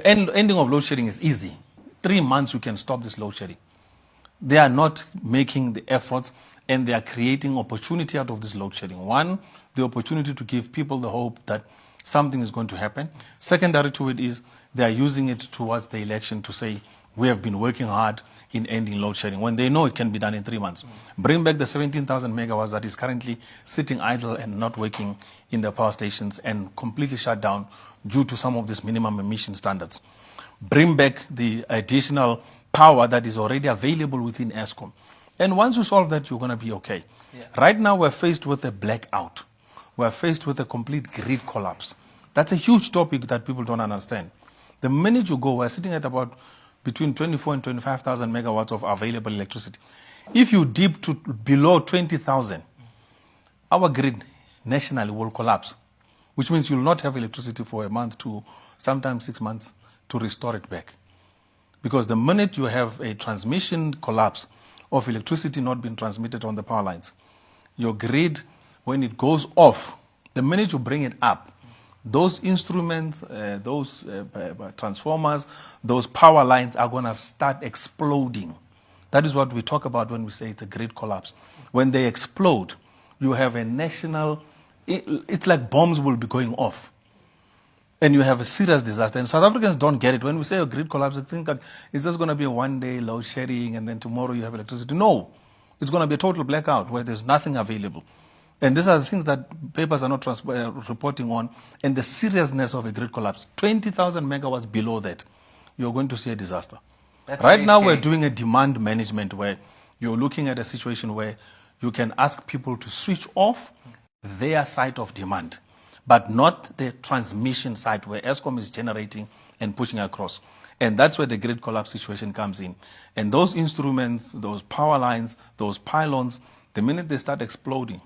Ending of load shedding is easy. 3 months you can stop this load shedding. They are not making the efforts, and they are creating opportunity out of this load shedding. One, the opportunity to give people the hope that something is going to happen. Secondary to it is they are using it towards the election to say, we have been working hard in ending load shedding, when they know it can be done in 3 months. Bring back the 17,000 megawatts that is currently sitting idle and not working in the power stations and completely shut down due to some of these minimum emission standards. Bring back the additional power that is already available within ESCOM. And once you solve that, you're going to be okay. Yeah. Right now, we're faced with a blackout. We're faced with a complete grid collapse. That's a huge topic that people don't understand. The minute you go, we're sitting at about between 24 and 25,000 megawatts of available electricity. If you dip to below 20,000, our grid nationally will collapse, which means you'll not have electricity for a month to sometimes 6 months to restore it back. Because the minute you have a transmission collapse of electricity not being transmitted on the power lines, your grid, when it goes off, the minute you bring it up, those instruments, those transformers, those power lines are going to start exploding. That is what we talk about when we say it's a grid collapse. When they explode, you have a national, it's like bombs will be going off. And you have a serious disaster. And South Africans don't get it. When we say a grid collapse, they think that it's just going to be a one-day load shedding and then tomorrow you have electricity. No, it's going to be a total blackout where there's nothing available. And these are the things that papers are not reporting on, and the seriousness of a grid collapse. 20,000 megawatts below that, you're going to see a disaster. That's right now, scary. we're doing a demand management where you're looking at a situation where you can ask people to switch off their side of demand, but not the transmission side where ESCOM is generating and pushing across. And that's where the grid collapse situation comes in. And those instruments, those power lines, those pylons, the minute they start exploding,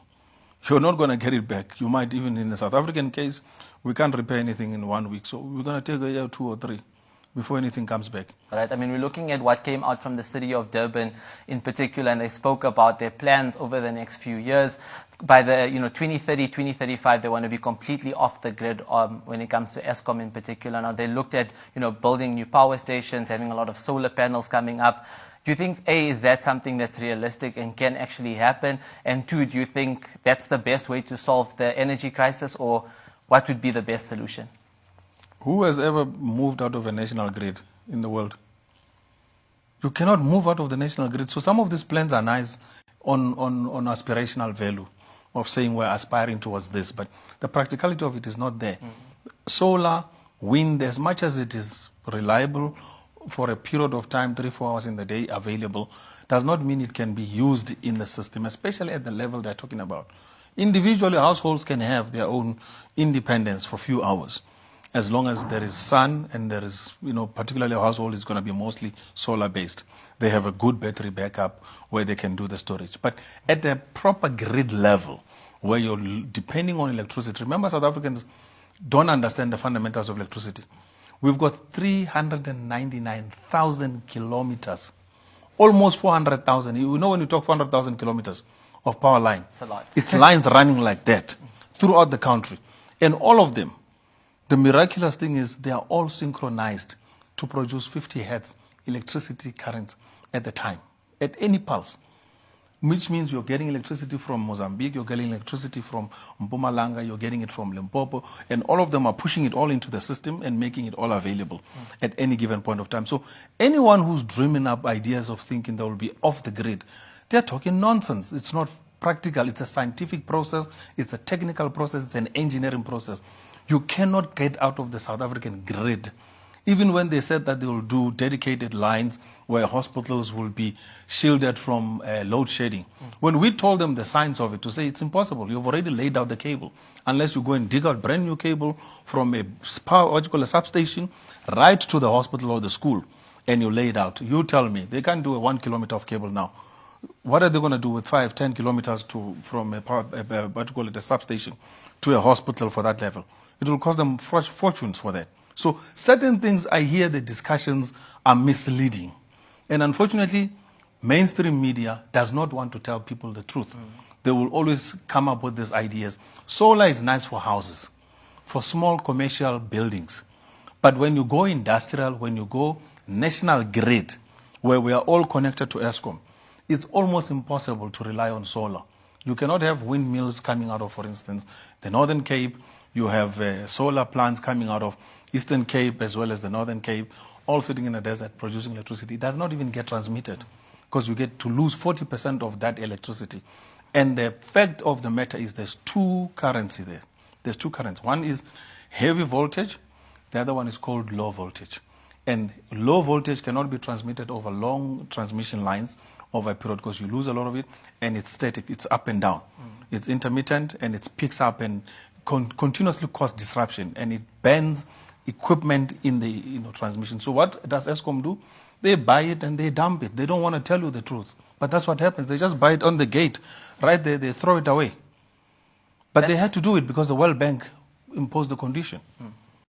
you're not going to get it back. You might even, in the South African case, we can't repair anything in 1 week. So we're going to take a year, 2 or 3 before anything comes back. Right. I mean, we're looking at what came out from the city of Durban in particular, and they spoke about their plans over the next few years. By the 2030, 2035, they want to be completely off the grid when it comes to ESCOM in particular. Now, they looked at building new power stations, having a lot of solar panels coming up. Do you think, A, is that something that's realistic and can actually happen? And 2, do you think that's the best way to solve the energy crisis, or what would be the best solution? Who has ever moved out of a national grid in the world? You cannot move out of the national grid. So some of these plans are nice on aspirational value of saying we're aspiring towards this, but the practicality of it is not there. Solar, wind, as much as it is reliable for a period of time, 3-4 hours in the day available, does not mean it can be used in the system, especially at the level they're talking about. Individually, households can have their own independence for a few hours, as long as there is sun and there is, particularly a household is going to be mostly solar-based. They have a good battery backup where they can do the storage. But at a proper grid level, where you're depending on electricity, remember South Africans don't understand the fundamentals of electricity. We've got 399,000 kilometers, almost 400,000. You know when you talk 400,000 kilometers of power line, it's a lot. It's lines running like that throughout the country. And all of them, the miraculous thing is they are all synchronized to produce 50 hertz electricity currents at the time, at any pulse. Which means you're getting electricity from Mozambique, you're getting electricity from Mpumalanga, you're getting it from Limpopo, and all of them are pushing it all into the system and making it all available at any given point of time. So anyone who's dreaming up ideas of thinking they will be off the grid, they're talking nonsense. It's not practical. It's a scientific process. It's a technical process. It's an engineering process. You cannot get out of the South African grid. Even when they said that they will do dedicated lines where hospitals will be shielded from load shedding. When we told them the science of it, to say it's impossible. You've already laid out the cable. Unless you go and dig out brand new cable from a power, what you call a substation, right to the hospital or the school, and you lay it out. You tell me, they can't do a 1 kilometer of cable now. What are they going to do with 5-10 kilometers from a substation to a hospital for that level? It will cost them fortunes for that. So certain things, I hear the discussions are misleading. And unfortunately, mainstream media does not want to tell people the truth. They will always come up with these ideas. Solar is nice for houses, for small commercial buildings. But when you go industrial, when you go national grid, where we are all connected to ESCOM, it's almost impossible to rely on solar. You cannot have windmills coming out of, for instance, the Northern Cape. You have solar plants coming out of Eastern Cape as well as the Northern Cape, all sitting in the desert producing electricity. It does not even get transmitted because you get to lose 40% of that electricity. And the fact of the matter is there's two currents there. There's two currents. One is heavy voltage. The other one is called low voltage. And low voltage cannot be transmitted over long transmission lines over a period because you lose a lot of it, and it's static. It's up and down. It's intermittent, and it picks up and continuously cause disruption, and it bans equipment in the transmission. So what does ESCOM do? They buy it and they dump it. They don't want to tell you the truth. But that's what happens. They just buy it on the gate. Right there, they throw it away. But they had to do it because the World Bank imposed the condition.